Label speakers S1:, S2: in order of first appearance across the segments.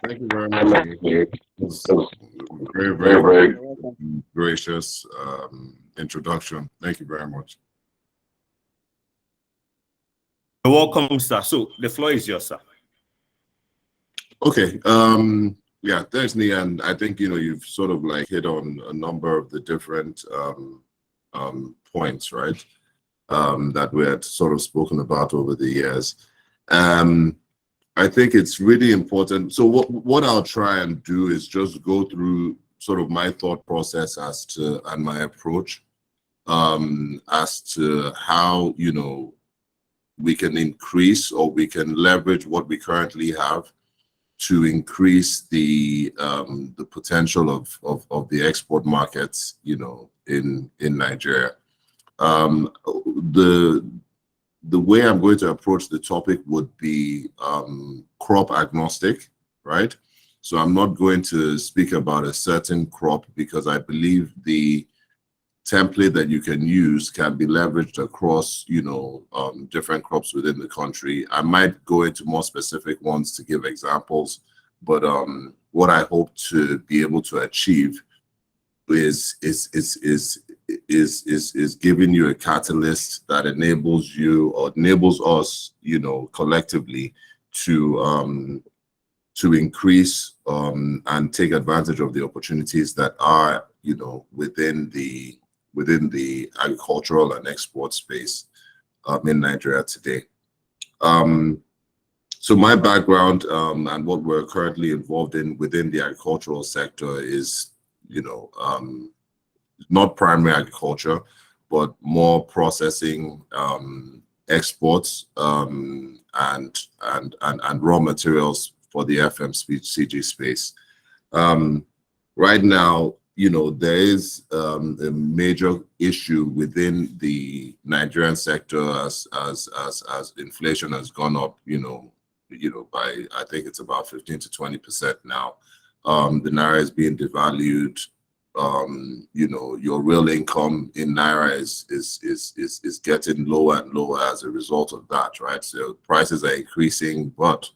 S1: Thank you very much, Nick. It was very, very
S2: Very
S1: gracious introduction. Thank you very much.
S3: You're welcome, sir. So the floor is yours, sir.
S1: Okay. Yeah, thanks, Nia. And I think you've sort of like hit on a number of the different points, right? That we had sort of spoken about over the years. I think it's really important. So what I'll try and do is just go through sort of my thought process and my approach as to how we can increase or we can leverage what we currently have to increase the potential of the export markets in Nigeria. The way I'm going to approach the topic would be crop agnostic, right? So I'm not going to speak about a certain crop because I believe the template that you can use can be leveraged across, different crops within the country. I might go into more specific ones to give examples, but what I hope to be able to achieve is giving you a catalyst that enables you or enables us, collectively to increase and take advantage of the opportunities that are, within the agricultural and export space in Nigeria today. So my background and what we're currently involved in within the agricultural sector is, not primary agriculture, but more processing, exports, and raw materials for the FMCG space. Right now, there is a major issue within the Nigerian sector as inflation has gone up, by I think it's about 15 to 20% now. The naira is being devalued. Your real income in naira is getting lower and lower as a result of that, right? So prices are increasing, but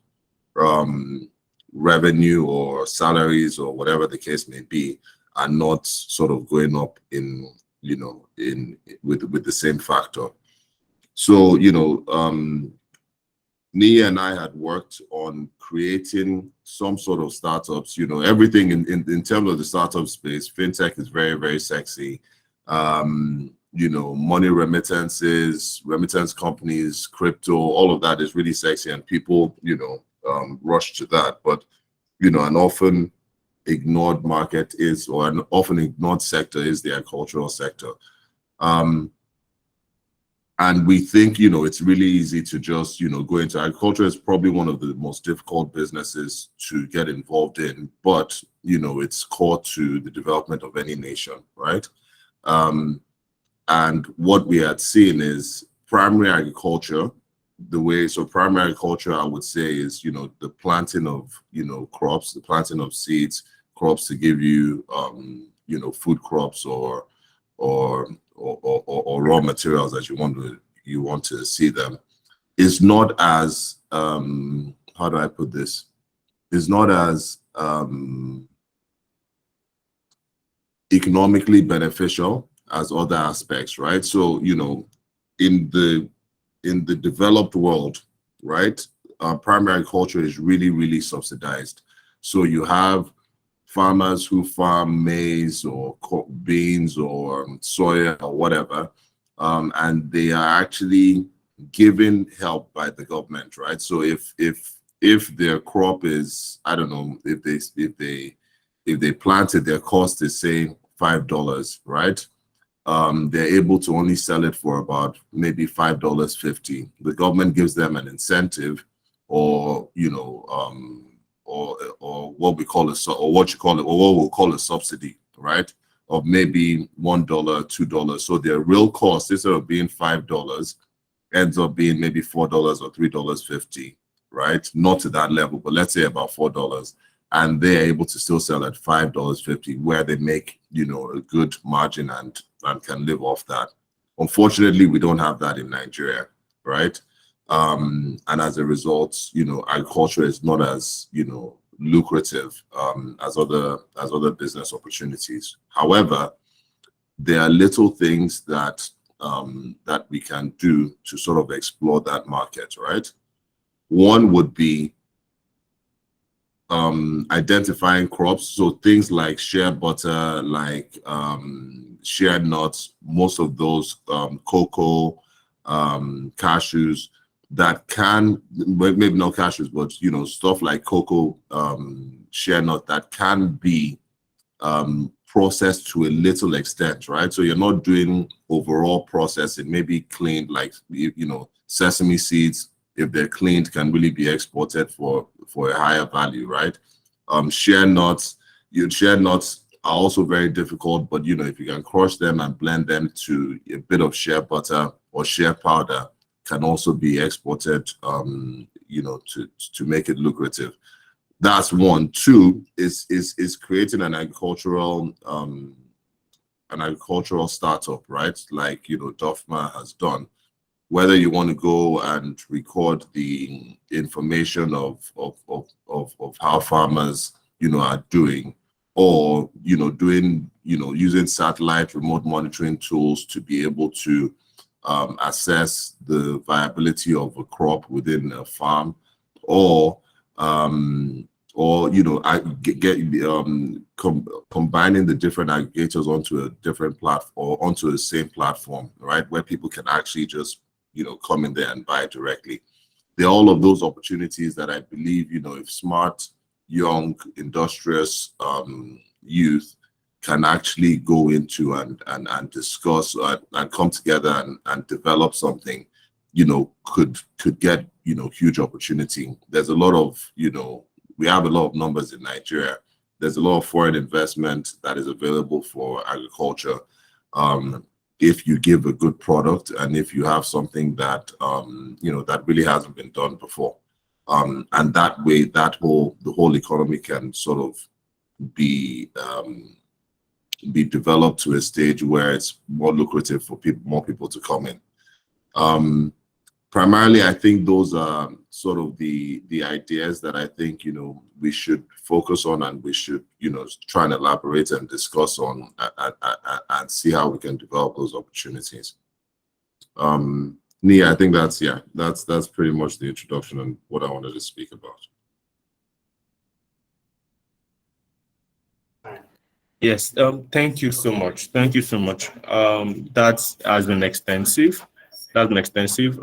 S1: revenue or salaries or whatever the case may be are not sort of going up with the same factor. So Nia and I had worked on creating some sort of startups, everything in terms of the startup space. Fintech is very, very sexy. Money remittances, remittance companies, crypto, all of that is really sexy, and people, rush to that. But, an often ignored market is, or an often ignored sector is the agricultural sector. And we think, it's really easy to just, go into agriculture. Is probably one of the most difficult businesses to get involved in, but, it's core to the development of any nation, right? And what we had seen is primary agriculture, primary agriculture, I would say, is, the planting of, crops, the planting of seeds, crops to give you, food crops or raw materials as you want to see them, is not as how do I put this? Is not as economically beneficial as other aspects, right? So in the developed world, right, primary agriculture is really, really subsidized. So you have farmers who farm maize or beans or soya or whatever, and they are actually given help by the government, right? So if their crop is, I don't know, if they planted, their cost is say $5, right? They're able to only sell it for about maybe $5.50. The government gives them an incentive, or or what we call what we'll call a subsidy, right? Of maybe $1, $2. So their real cost, instead of being $5, ends up being maybe $4 or $3.50, right? Not to that level, but let's say about $4. And they're able to still sell at $5.50, where they make, a good margin and can live off that. Unfortunately, we don't have that in Nigeria, right? And as a result, agriculture is not as, lucrative as other business opportunities. However, there are little things that that we can do to sort of explore that market, right? One would be identifying crops, so things like shea butter, like shea nuts, most of those cocoa, cashews, that can, maybe not cashews, but stuff like cocoa, shea nut, that can be processed to a little extent, right? So you're not doing overall processing, maybe cleaned, like sesame seeds, if they're cleaned, can really be exported for a higher value, right? Shea nuts are also very difficult, but if you can crush them and blend them to a bit of shea butter or shea powder, can also be exported to make it lucrative. That's one. Two is creating an agricultural startup, right? Like Dofma has done. Whether you want to go and record the information of how farmers are doing, or doing using satellite remote monitoring tools to be able to assess the viability of a crop within a farm, or combining the different aggregators onto a different platform, or onto the same platform, right, where people can actually just come in there and buy directly. There are all of those opportunities that I believe if smart, young, industrious youth can actually go into and discuss and come together and develop something, could get huge opportunity. There's a lot of we have a lot of numbers in Nigeria. There's a lot of foreign investment that is available for agriculture, if you give a good product and if you have something that that really hasn't been done before, and that way the whole economy can sort of be developed to a stage where it's more lucrative for more people to come in. Primarily, I think those are sort of the ideas that I think we should focus on, and we should try and elaborate and discuss on, and see how we can develop those opportunities. Nia, I think that's pretty much the introduction and what I wanted to speak about.
S3: Yes, thank you so much. Thank you so much. That has been extensive. That's been extensive.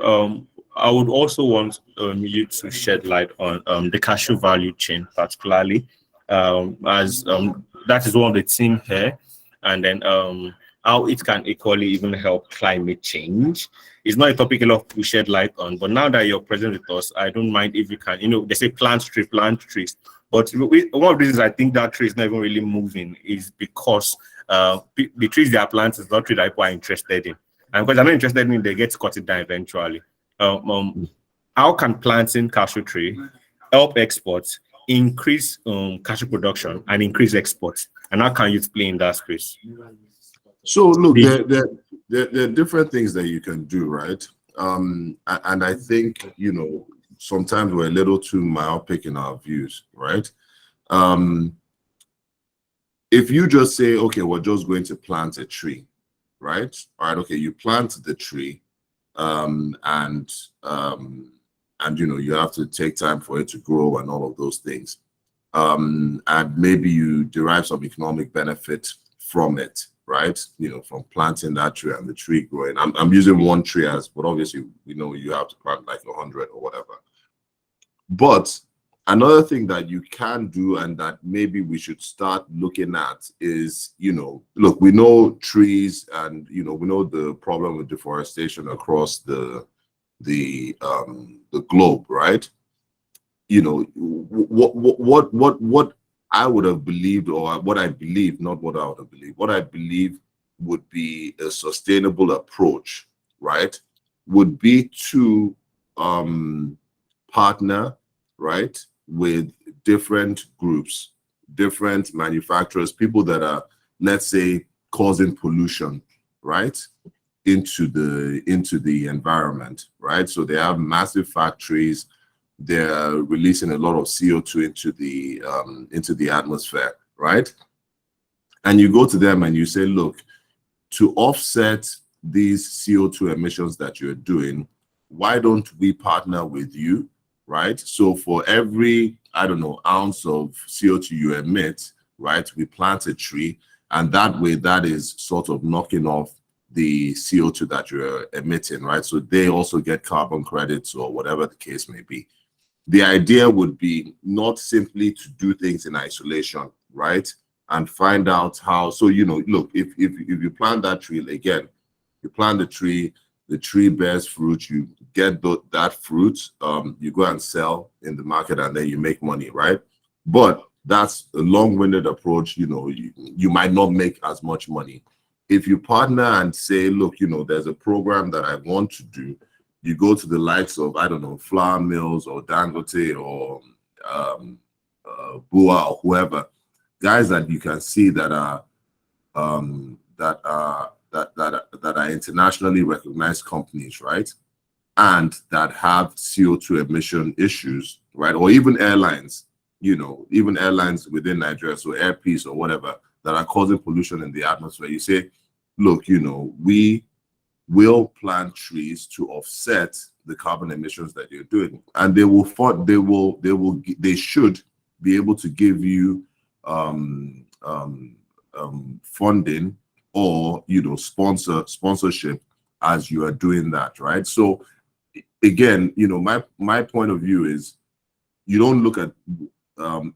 S3: I would also want you to shed light on the cashew value chain, particularly, as that is one of the theme here, and then how it can equally even help climate change. It's not a topic a lot of people shed light on, but now that you're present with us, I don't mind if you can, they say plant trees. But one of the reasons I think that tree is not even really moving is because the trees they are planting is not tree that people are interested in. And because I'm not interested in, they get cut it down eventually. How can planting cashew tree help exports, increase cashew production, and increase exports? And how can you play in that space?
S1: So look, there are different things that you can do, right? And I think sometimes we're a little too myopic in our views, right? If you just say, okay, we're just going to plant a tree, right? All right, okay, you plant the tree, and you have to take time for it to grow and all of those things. And maybe you derive some economic benefit from it, right? From planting that tree and the tree growing. I'm using one tree but obviously you have to plant like 100 or whatever. But another thing that you can do, and that maybe we should start looking at, is look, we know trees, and we know the problem with deforestation across the globe, right? What I would have believed, or what I believe, not what I would have believed, what I believe would be a sustainable approach, right, would be to partner, right, with different groups, different manufacturers, people that are, let's say, causing pollution, right? into the environment, right? So they have massive factories. They're releasing a lot of CO2 into the atmosphere, right? And you go to them and you say, look, to offset these CO2 emissions that you're doing, why don't we partner with you, right? So for every, I don't know, ounce of CO2 you emit, right, we plant a tree, and that way that is sort of knocking off the CO2 that you're emitting, right? So they also get carbon credits or whatever the case may be. The idea would be not simply to do things in isolation, right? And find out how, so, you know, look, if you plant that tree, again, you plant the tree bears fruit, you get that fruit, you go and sell in the market, and then you make money, right? But that's a long-winded approach. You know, you might not make as much money. If you partner and say, look, you know, there's a program that I want to do, you go to the likes of, I don't know, flour mills or Dangote or Bua or whoever, guys that you can see that are internationally recognized companies, right? And that have CO2 emission issues, right? Or even airlines, you know, even airlines within Nigeria, so Air Peace or whatever, that are causing pollution in the atmosphere. You say, look, you know, we will plant trees to offset the carbon emissions that you're doing, and they should be able to give you funding or, you know, sponsorship as you are doing that, right? So again, you know, my point of view is you don't look at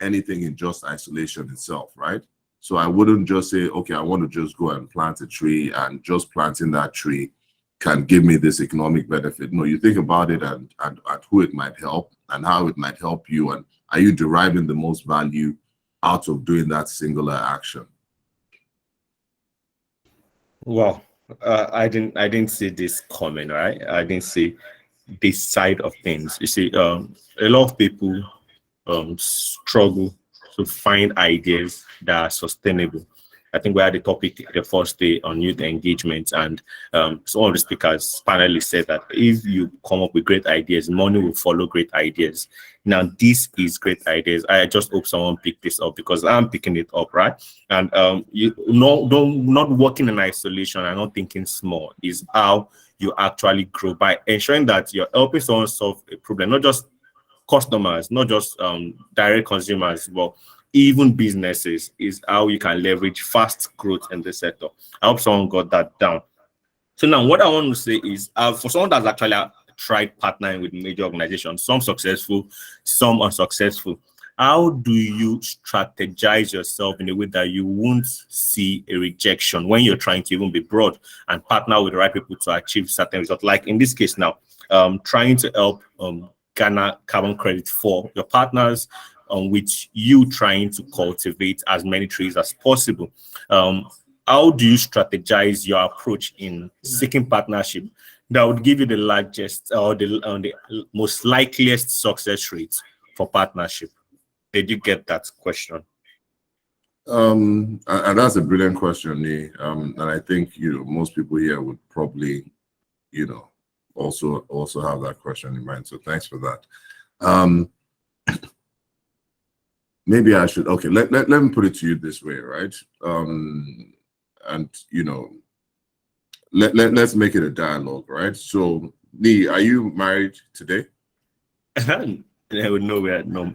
S1: anything in just isolation itself, right? So I wouldn't just say, okay, I want to just go and plant a tree, and just planting that tree can give me this economic benefit. No, you think about it and who it might help and how it might help you, and are you deriving the most value out of doing that singular action?
S3: Well, I didn't see this coming, right? I didn't see this side of things. You see, a lot of people struggle to find ideas that are sustainable. I think we had a topic the first day on youth engagement, and some of the speakers panelists said that if you come up with great ideas, money will follow great ideas. Now, this is great ideas. I just hope someone picked this up, because I'm picking it up, right? And not working in isolation and not thinking small is how you actually grow, by ensuring that you're helping someone solve a problem, not just customers, not just direct consumers, but even businesses, is how you can leverage fast growth in the sector. I hope someone got that down. So now what I want to say is, for someone that's actually tried partnering with major organizations, some successful, some unsuccessful, how do you strategize yourself in a way that you won't see a rejection when you're trying to even be broad and partner with the right people to achieve certain results? Like in this case now, trying to help Ghana carbon credit for your partners, on which you trying to cultivate as many trees as possible. How do you strategize your approach in seeking partnership that would give you the largest or the most likeliest success rates for partnership? Did you get that question?
S1: And that's a brilliant question, Lee. And I think, you know, most people here would probably, you know, also have that question in mind. So thanks for that. Maybe I should, okay, let me put it to you this way, right? And, you know, let's make it a dialogue, right? So, Lee, are you married today?
S3: No,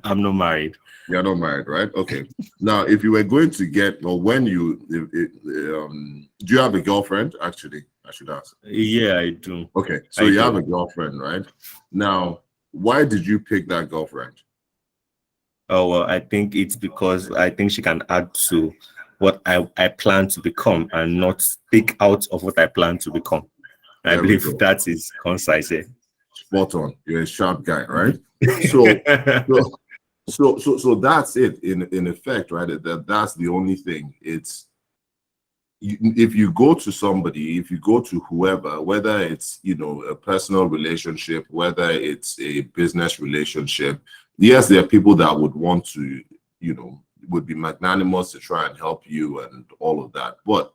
S3: I'm not married.
S1: You're not married, right? Okay. Now, if you were going to get, or when you, do you have a girlfriend? Actually, I should ask.
S3: Yeah, I do.
S1: Okay, so you have a girlfriend, right? Now, why did you pick that girlfriend?
S3: Oh, well, I think it's because I think she can add to what I plan to become and not speak out of what I plan to become. I believe that is concise. Yeah.
S1: Spot on. You're a sharp guy, right? So that's it in effect, right? That's the only thing. It's if you go to somebody, if you go to whoever, whether it's, you know, a personal relationship, whether it's a business relationship, yes, there are people that would want to, you know, would be magnanimous to try and help you and all of that. But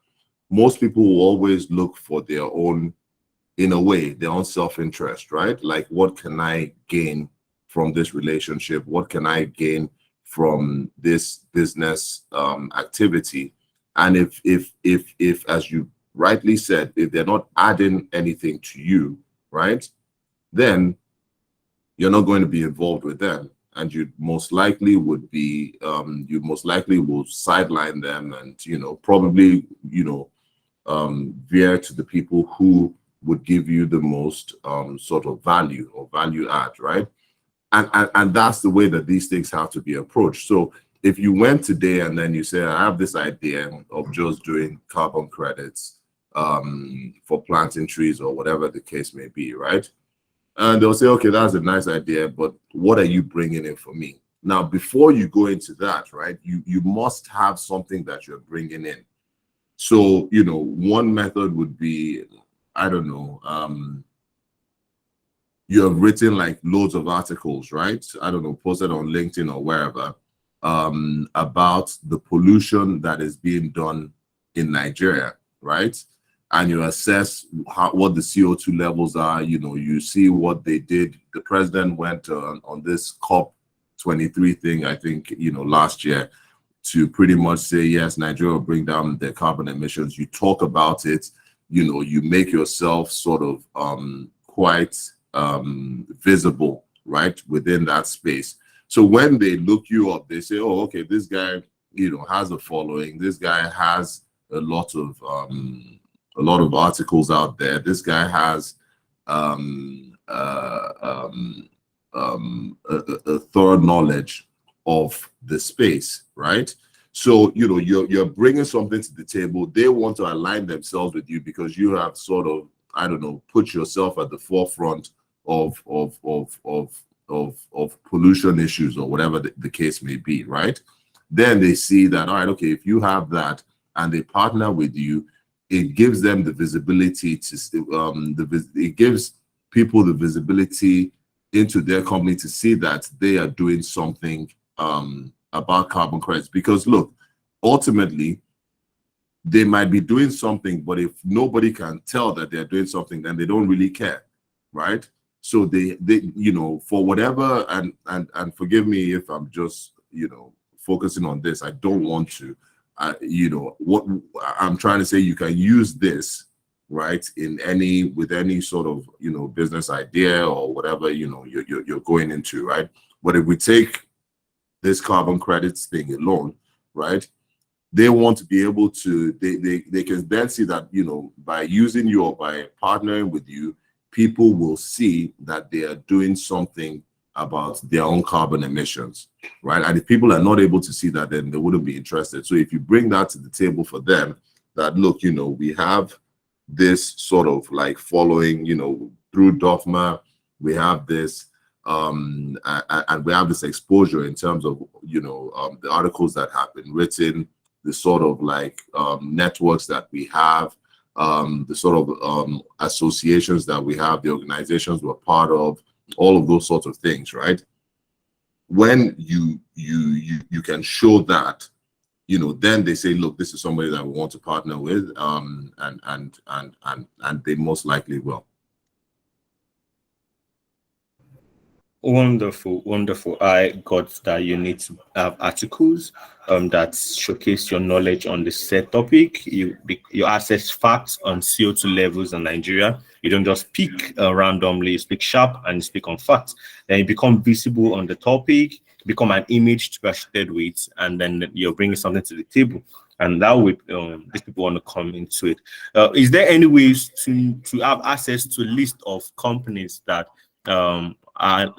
S1: most people will always look for their own, in a way, their own self-interest, right? Like, what can I gain from this relationship? What can I gain from this business activity? And if, as you rightly said, if they're not adding anything to you, right, then you're not going to be involved with them, and you most likely would be, you most likely will sideline them, and probably veer to the people who would give you the most sort of value or value add, right? And that's the way that these things have to be approached. So if you went today and then you say, I have this idea of just doing carbon credits for planting trees or whatever the case may be, right? And they'll say, okay, that's a nice idea, but what are you bringing in for me? Now, before you go into that, right, you must have something that you're bringing in. So, one method would be, I don't know, you have written like loads of articles, right? I don't know, posted on LinkedIn or wherever, about the pollution that is being done in Nigeria, right? And you assess what the CO2 levels are. You see what they did. The president went on this COP23 thing, I think, last year, to pretty much say, yes, Nigeria will bring down their carbon emissions. You talk about it, you make yourself sort of quite visible, right, within that space. So when they look you up, they say, oh, okay, this guy, has a following. This guy has a lot of articles out there. This guy has a thorough knowledge of the space, right? So you're bringing something to the table. They want to align themselves with you because you have sort of, I don't know, put yourself at the forefront of pollution issues or whatever the case may be, right? Then they see that, all right, okay, if you have that and they partner with you, it gives them the visibility to it gives people the visibility into their company to see that they are doing something about carbon credits. Because look, ultimately, they might be doing something, but if nobody can tell that they're doing something, then they don't really care, right? So they for whatever, and forgive me if I'm just focusing on this. I don't want to. What I'm trying to say, you can use this, right, with any sort of business idea or whatever you're going into, right? But if we take this carbon credits thing alone, right, they want to be able to, they can then see that by using you or by partnering with you, people will see that they are doing something about their own carbon emissions, right? And if people are not able to see that, then they wouldn't be interested. So if you bring that to the table for them, that look, we have this sort of like following, through DOFMA, we have this, and we have this exposure in terms of, the articles that have been written, the sort of like networks that we have, the sort of associations that we have, the organizations we're part of, all of those sorts of things, right? When you can show that, then they say, look, this is somebody that we want to partner with, and they most likely will.
S3: Wonderful, wonderful. I got that you need to have articles that showcase your knowledge on the said topic. You assess facts on CO2 levels in Nigeria. You don't just speak randomly, you speak sharp and you speak on facts. Then you become visible on the topic, become an image to be associated with, and then you're bringing something to the table. And that would these people want to come into it. Is there any ways to have access to a list of companies that are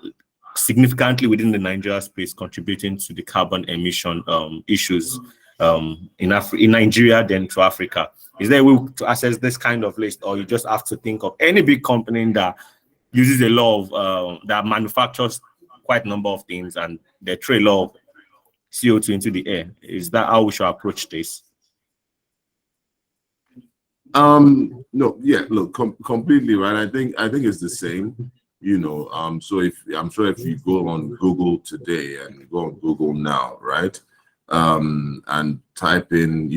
S3: significantly within the Nigeria space contributing to the carbon emission issues in Nigeria, then to Africa? Is there a way to access this kind of list, or you just have to think of any big company that uses a lot of that manufactures quite a number of things and they throw a lot of CO2 into the air? Is that how we should approach this?
S1: No, yeah, look, completely right. I think it's the same. So I'm sure if you go on Google today and go on Google now, right, and type in,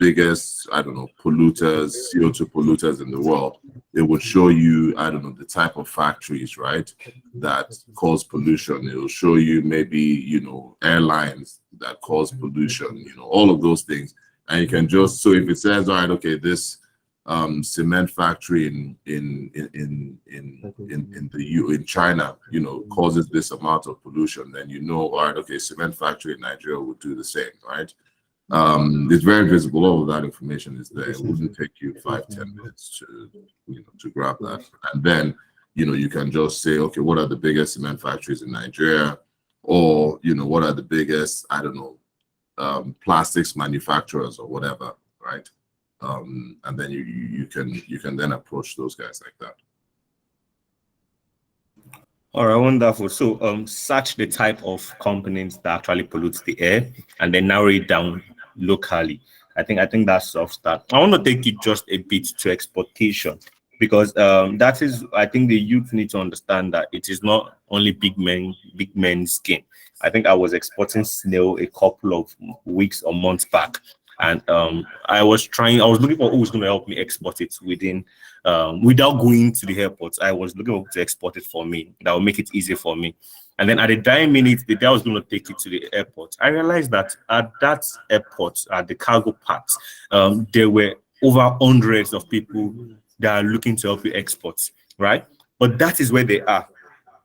S1: biggest, I don't know, polluters, CO2 polluters in the world, it would show you, I don't know, the type of factories, right, that cause pollution. It will show you maybe, you know, airlines that cause pollution, you know, all of those things. And you can just, so if it says, all right, okay, this cement factory in China, you know, causes this amount of pollution, then you know, all right, okay, cement factory in Nigeria would do the same, right? It's very visible. All of that information is there. It wouldn't take you 5-10 minutes to, you know, to grab that. And then, you know, you can just say, okay, what are the biggest cement factories in Nigeria? Or, you know, what are the biggest, I don't know, plastics manufacturers or whatever, right? And then you can then approach those guys like that.
S3: All right, wonderful. So search the type of companies that actually pollute the air and then narrow it down locally. I think that solves that. I want to take it just a bit to exportation, because that is, I think the youth need to understand that it is not only big men's game. I think I was exporting snail a couple of weeks or months back, and I was looking for who was going to help me export it without going to the airport. I was looking to export it for me. That would make it easy for me. And then at the dying minute, the day I was going to take it to the airport, I realized that at that airport, at the cargo parts, there were over hundreds of people that are looking to help you export, right? But that is where they are.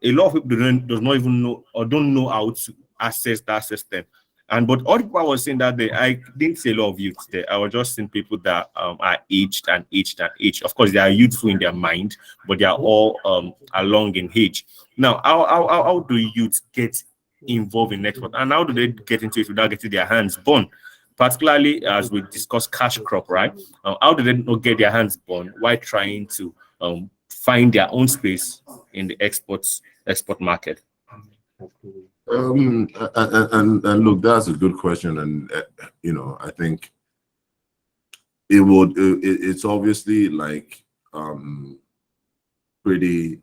S3: A lot of people does not even know or don't know how to access that system. But all the people I was saying that day, I didn't see a lot of youth there. I was just seeing people that are aged and aged and aged. Of course, they are youthful in their mind, but they are all along in age. Now, how do youth get involved in export, and how do they get into it without getting their hands burned? Particularly as we discuss cash crop, right? How do they not get their hands burned while trying to find their own space in the export market?
S1: And look, that's a good question, and you know, I think it's obviously like pretty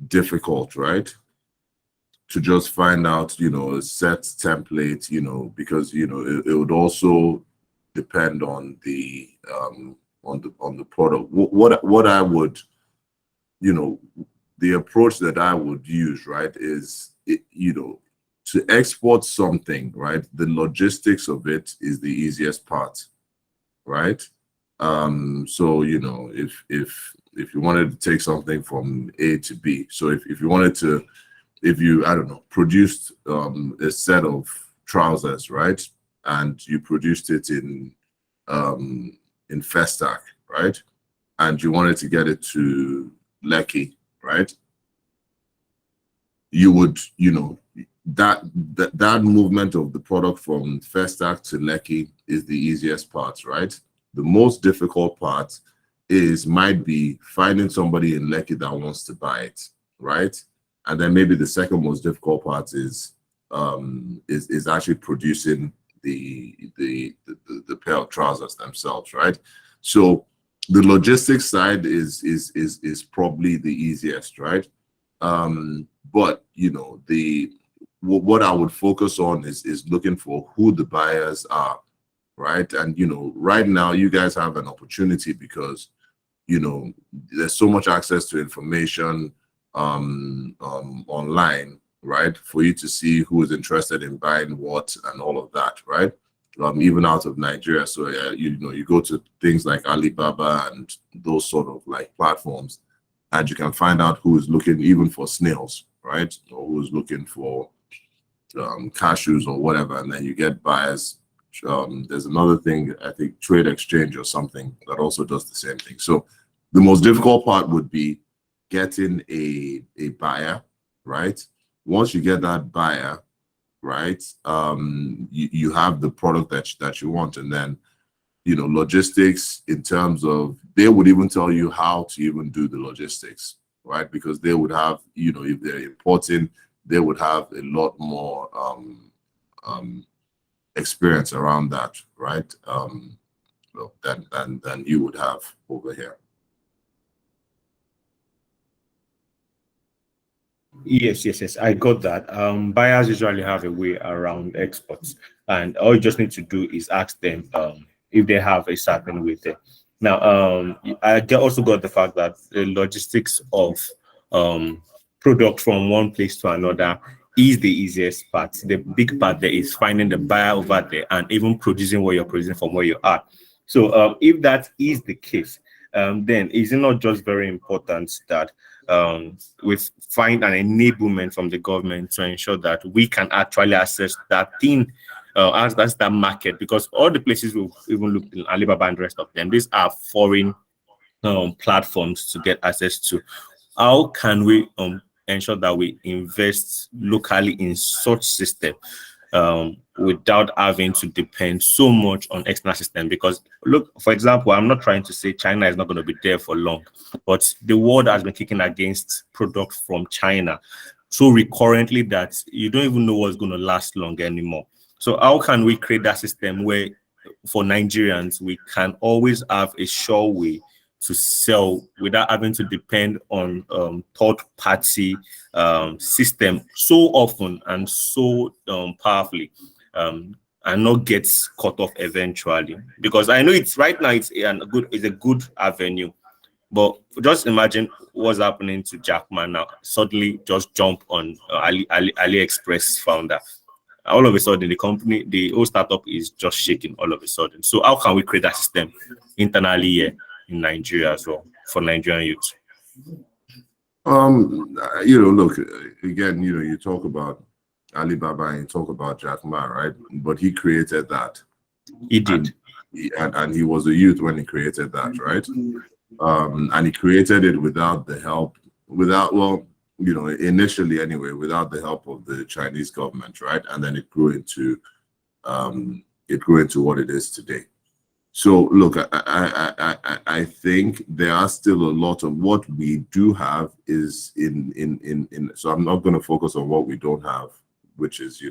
S1: difficult, right, to just find out, you know, a set template, you know, because, you know, it would also depend on the product. What I would, you know, the approach that I would use, right, is, you know, to export something, right, the logistics of it is the easiest part, right? So, you know, if you wanted to take something from A to B, so if you wanted to, if you, I don't know, produced a set of trousers, right, and you produced it in Festac, right, and you wanted to get it to Lekki, right, you would, you know, that movement of the product from Festac to Lekki is the easiest part, right? The most difficult part might be finding somebody in Lekki that wants to buy it, right? And then maybe the second most difficult part is actually producing the pair of trousers themselves, right? So the logistics side is probably the easiest, right? But you know, what I would focus on is looking for who the buyers are, right? And you know, right now you guys have an opportunity because, you know, there's so much access to information online, right, for you to see who is interested in buying what and all of that, right? Even out of Nigeria. So you know, you go to things like Alibaba and those sort of like platforms, and you can find out who is looking even for snails, right, or who is looking for cashews or whatever, and then you get buyers. There's another thing, I think, Trade Exchange or something, that also does the same thing. So the most difficult part would be getting a buyer, right? Once you get that buyer, right, you have the product that you want, and then, you know, logistics, in terms of, they would even tell you how to even do the logistics, right? Because they would have, you know, if they're importing, they would have a lot more experience around that, right? Than you would have over here.
S3: Yes. I got that. Buyers usually have a way around exports, and all you just need to do is ask them if they have a certain way there. Now, also got the fact that the logistics of um product from one place to another is the easiest part. The big part there is finding the buyer over there and even producing what you're producing from where you are. So, if that is the case, then is it not just very important that we find an enablement from the government to ensure that we can actually access that thing, as that's that market? Because all the places we've even looked in Alibaba and the rest of them, these are foreign platforms to get access to. How can we ensure that we invest locally in such system without having to depend so much on external system? Because look, for example, I'm not trying to say China is not going to be there for long, but the world has been kicking against products from China so recurrently that you don't even know what's going to last long anymore. So how can we create that system where for Nigerians we can always have a sure way to sell without having to depend on third party system so often and so powerfully, and not gets cut off eventually? Because I know it's right now it's a good avenue, but just imagine what's happening to Jack Ma now. Suddenly, just jump on AliExpress founder. All of a sudden, the whole startup is just shaking all of a sudden. So, how can we create that system internally here in Nigeria as well for Nigerian youth?
S1: Look, again, you talk about Alibaba and you talk about Jack Ma, right? But he created that.
S3: He did.
S1: And he was a youth when he created that, right? And he created it without the help, initially anyway, without the help of the Chinese government, right? And then it grew into what it is today. So look, I think there are still a lot of what we do have is in so I'm not going to focus on what we don't have, which is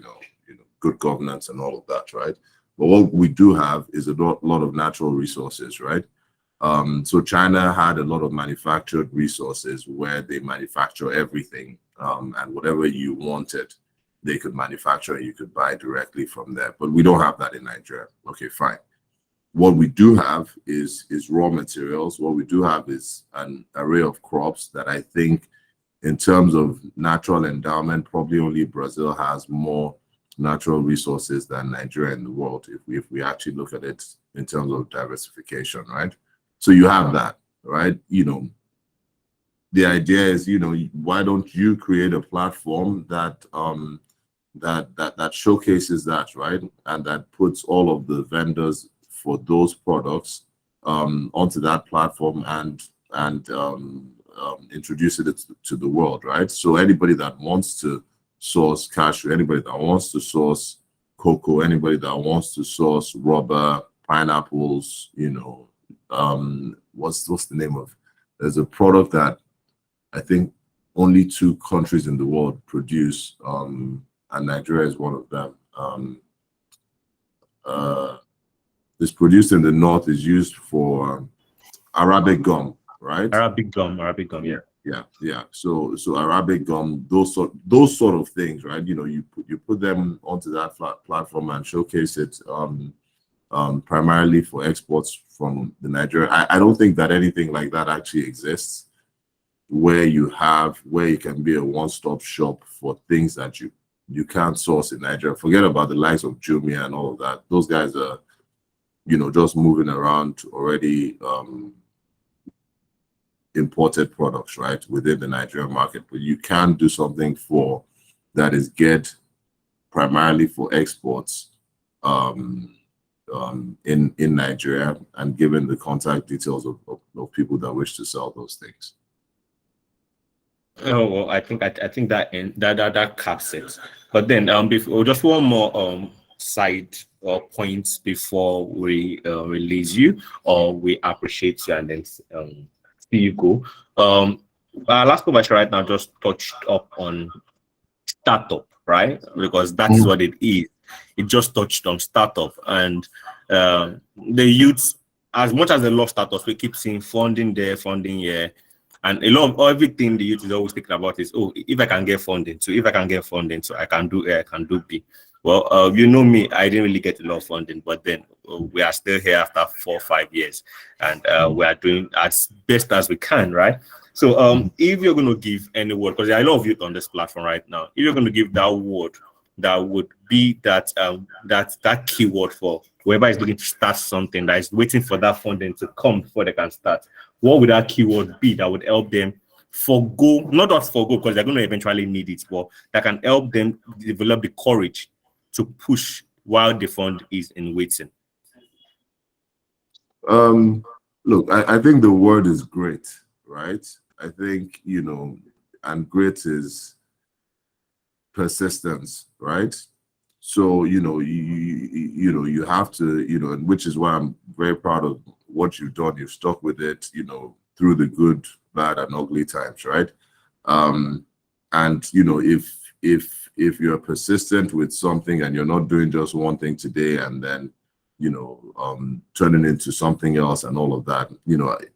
S1: good governance and all of that, right? But what we do have is a lot of natural resources, right? So China had a lot of manufactured resources where they manufacture everything, and whatever you wanted, they could manufacture and you could buy directly from there. But we don't have that in Nigeria. Okay, fine. What we do have is raw materials. What we do have is an array of crops that I think, in terms of natural endowment, probably only Brazil has more natural resources than Nigeria in the world, if we actually look at it in terms of diversification, right? So you have that, right? The idea is, why don't you create a platform that that showcases that, right? And that puts all of the vendors for those products onto that platform and introduce it to the world, right? So anybody that wants to source cashew, anybody that wants to source cocoa, anybody that wants to source rubber, pineapples, what's the name of? There's a product that I think only 2 countries in the world produce, and Nigeria is one of them. It's produced in the north, is used for Arabic gum, right?
S3: Arabic gum, yeah.
S1: Yeah. So Arabic gum, those sort of things, right? You put them onto that platform and showcase it primarily for exports from the Nigeria. I don't think that anything like that actually exists, where you can be a one-stop shop for things that you can't source in Nigeria. Forget about the likes of Jumia and all of that. Those guys are just moving around already imported products, right, within the Nigerian market. But you can do something that is geared primarily for exports in Nigeria, and given the contact details of people that wish to sell those things.
S3: Oh well, I think that caps it. But then before, just one more side points before we release you, or we appreciate you and then see you go. Our last conversation right now just touched up on startup, right? Because that is what it is. It just touched on startup, and the youths, as much as they love startups, we keep seeing funding there, funding here, And a lot of everything the youth is always thinking about is, oh, if I can get funding, so if I can get funding, so I can do A, I can do B. Well, you know me, I didn't really get a lot of funding, but then we are still here after 4 or 5 years, and we are doing as best as we can, right? So if you're going to give any word, because there are a lot of youth on this platform right now, if you're going to give that word, that would be that that keyword for whoever is looking to start something, that is waiting for that funding to come before they can start, what would that keyword be that would help them forgo, not just forgo because they're going to eventually need it, but that can help them develop the courage to push while the fund is in waiting?
S1: Look, I think the word is great, right? I think, and great is persistence, right? So, you have to, and which is why I'm very proud of what you've done. You've stuck with it, through the good, bad, and ugly times, right? And, if you're persistent with something and you're not doing just one thing today and then, turning into something else and all of that,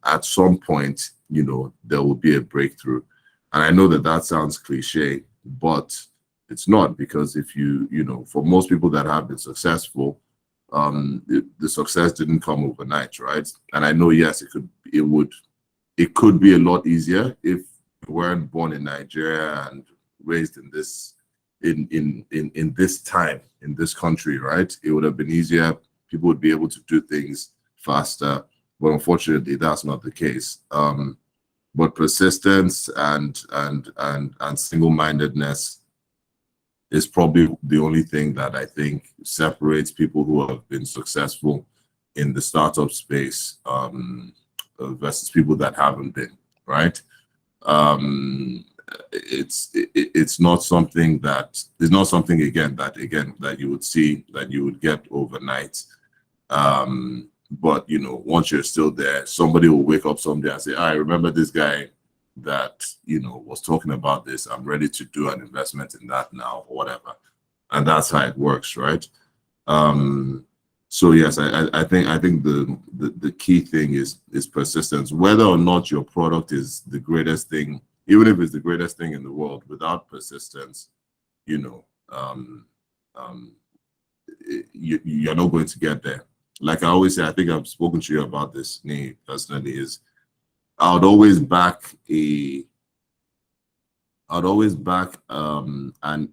S1: at some point, there will be a breakthrough. And I know that sounds cliche, but it's not, because if for most people that have been successful, the success didn't come overnight, right? And I know, yes, it could be a lot easier if you weren't born in Nigeria and raised in this time, in this country, right? It would have been easier. People would be able to do things faster, but unfortunately, that's not the case. But persistence and single-mindedness is probably the only thing that I think separates people who have been successful in the startup space versus people that haven't been, right? It's not something again that you would see, that you would get overnight. But once you're still there, somebody will wake up someday and say, I remember this guy that was talking about this. I'm ready to do an investment in that now, or whatever. And that's how it works, right? So yes, I think the key thing is persistence. Whether or not your product is the greatest thing, even if it's the greatest thing in the world, without persistence, you're not going to get there. Like I always say, I think I've spoken to you about this, me personally, is I would always back an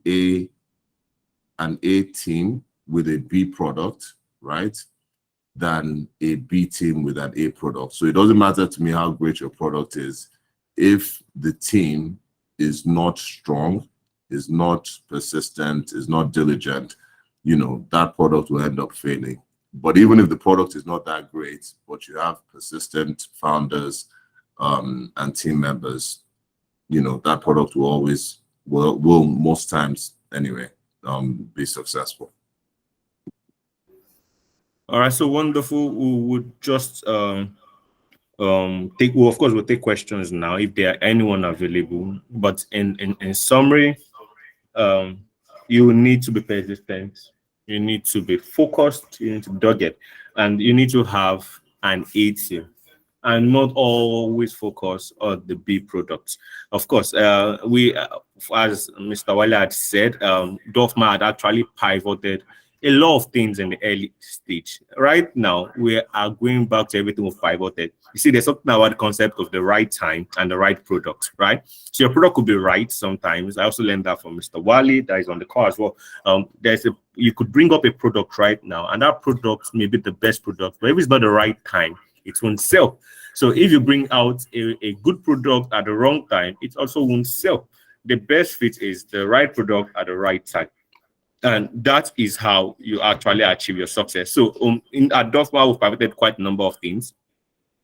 S1: A team with a B product, right, than a B team with an A product. So it doesn't matter to me how great your product is. If the team is not strong, is not persistent, is not diligent, that product will end up failing. But even if the product is not that great, but you have persistent founders and team members, that product will most times anyway be successful.
S3: All right, so wonderful. We would just of course we'll take questions now if there are anyone available. But in summary, you need to be persistent, you need to be focused, you need to be dogged, and you need to have an A team and not always focus on the B products. Of course, we, as Mr. Wale had said, Dorfman had actually pivoted a lot of things in the early stage. Right now, we are going back to everything we've pivoted. You see, there's something about the concept of the right time and the right product, right? So your product could be right sometimes. I also learned that from Mr. Wale, that is on the call as well. You could bring up a product right now, and that product may be the best product, but if it's not the right time, it won't sell. So if you bring out a good product at the wrong time, it also won't sell. The best fit is the right product at the right time. And that is how you actually achieve your success. So at Dorfman, we've pivoted quite a number of things.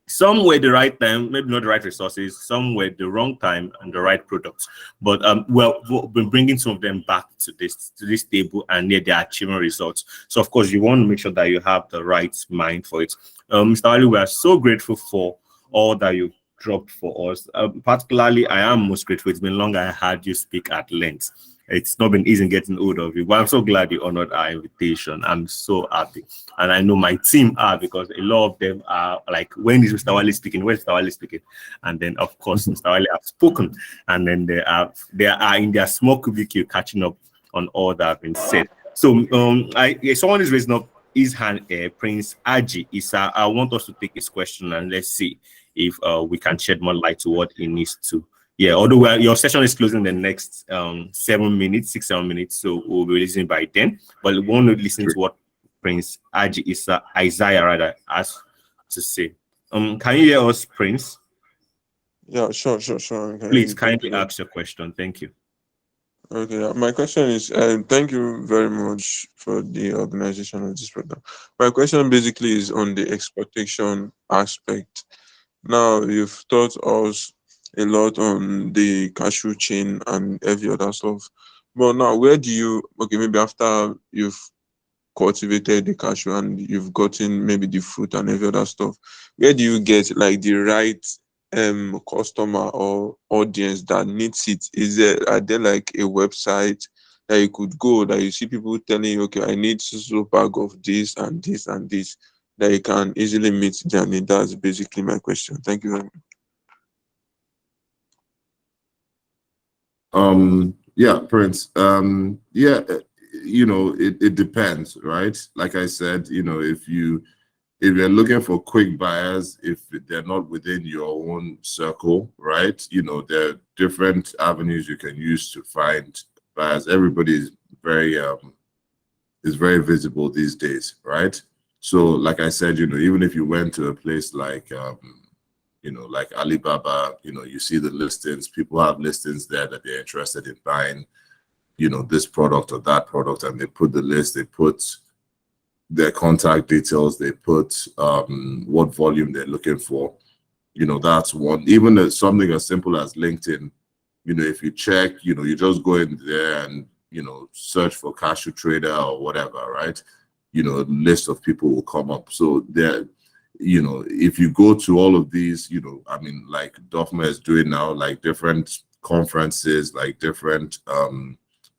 S3: Some were the right time, maybe not the right resources. Some were the wrong time and the right products. But we've been bringing some of them back to this table, and they're achieving results. So of course, you want to make sure that you have the right mind for it. Mr. Ali, we are so grateful for all that you dropped for us. Particularly, I am most grateful. It's been long I had you speak at length. It's not been easy getting hold of you, but I'm so glad you honored our invitation. I'm so happy. And I know my team are, because a lot of them are like, when is Mr. Wale speaking? Where's Mr. Wale speaking? And then, of course, Mr. Wale have spoken. And then they are in their small cubicle catching up on all that have been said. So someone is raising up his hand, Prince Aji Issa. I want us to take his question and let's see if we can shed more light to what he needs to. Yeah, although your session is closing the next 7 minutes, 6-7 minutes, so we'll be listening by then. But we want to listen to what Prince Aji Issa, Isaiah rather, has to say. Can you hear us, Prince?
S2: Yeah, sure.
S3: Please kindly ask your question. Thank you.
S2: Okay, my question is, thank you very much for the organization of this program. My question basically is on the exploitation aspect. Now, you've taught us a lot on the cashew chain and every other stuff. But now, where do you, okay, maybe after you've cultivated the cashew and you've gotten maybe the fruit and every other stuff, where do you get like the right customer or audience that needs it? Are there like a website that you could go that you see people telling you, okay, I need so bag of this and this and this, that you can easily meet their need? That's basically my question. Thank you very much.
S1: Yeah, Prince. Yeah, it depends, right? Like I said, if you're looking for quick buyers, if they're not within your own circle, right? There are different avenues you can use to find buyers. Everybody is very visible these days, right? So like I said, even if you went to a place like like Alibaba, you see the listings, people have listings there that they're interested in buying, this product or that product, and they put the list, they put their contact details, they put what volume they're looking for. That's one. Even something as simple as LinkedIn, if you check, you just go in there and, search for cashew trader or whatever, right? A list of people will come up. So there, if you go to all of these, like Dofma is doing now, like different conferences, like different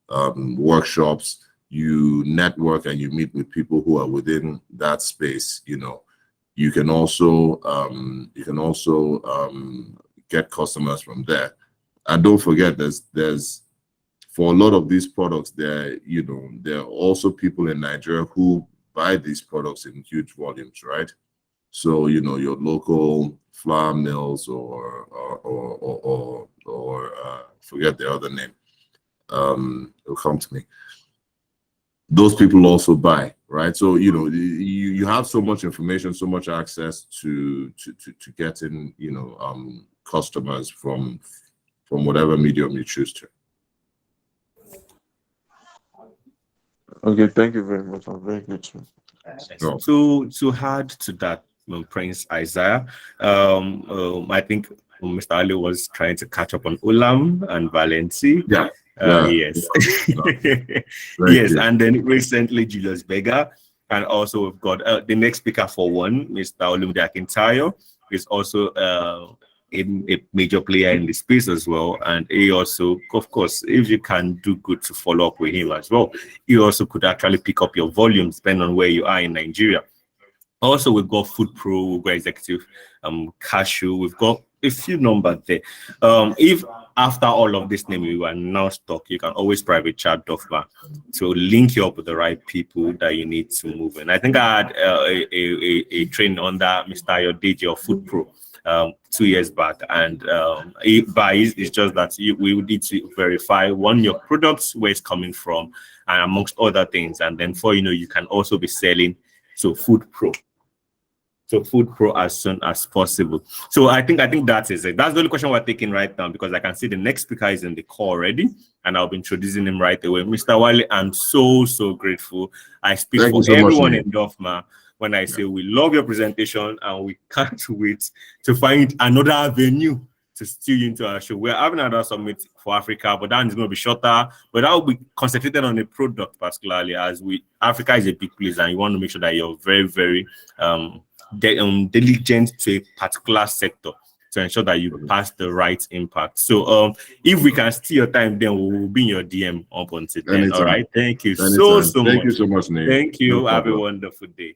S1: workshops, you network and you meet with people who are within that space. You can also get customers from there. And don't forget, there's for a lot of these products, there are also people in Nigeria who buy these products in huge volumes, right? So your local flour mills or forget the other name. It'll come to me. Those people also buy, right? So you have so much information, so much access to getting customers from whatever medium you choose to.
S2: Okay, thank you very much. I'm very grateful.
S3: To add to that, Prince Isaiah, I think Mr. Ali was trying to catch up on Ulam and Valenti.
S1: Yeah.
S3: Yes. Yes, and then recently Julius Berger, and also we've got the next speaker for one, Mr. Olumide Akintayo, is also a major player in the space as well, and he also, of course, if you can do good to follow up with him as well, he also could actually pick up your volumes depending on where you are in Nigeria. Also, we've got Food Pro, we've got Executive Cashew, we've got a few numbers there. If after all of this name you are now stuck, you can always private chat Dofma to link you up with the right people that you need to move in. I think I had a training under Mr. Ayodeji of Food Pro 2 years back, and it's just that we would need to verify your products, where it's coming from, and amongst other things, and then you can also be selling to Food Pro. So Food Pro as soon as possible. So I think that is it. That's the only question we're taking right now, because I can see the next speaker is in the call already, and I'll be introducing him right away. Mr. Wale, I'm so grateful. I speak for everyone in Dofma when I say we love your presentation and we can't wait to find another avenue to steal you into our show. We're having another summit for Africa, but that is going to be shorter. But that will be concentrated on the product particularly, as Africa is a big place, and you want to make sure that you're very, very diligent to a particular sector. to ensure that you pass the right impact. So if we can steal your time, then we will be in your DM up until then.
S1: Anytime.
S3: All right. Thank you
S1: Anytime.
S3: so
S1: Thank
S3: much.
S1: you so much, Nate.
S3: Thank you.
S1: No
S3: Have a
S1: problem.
S3: wonderful day.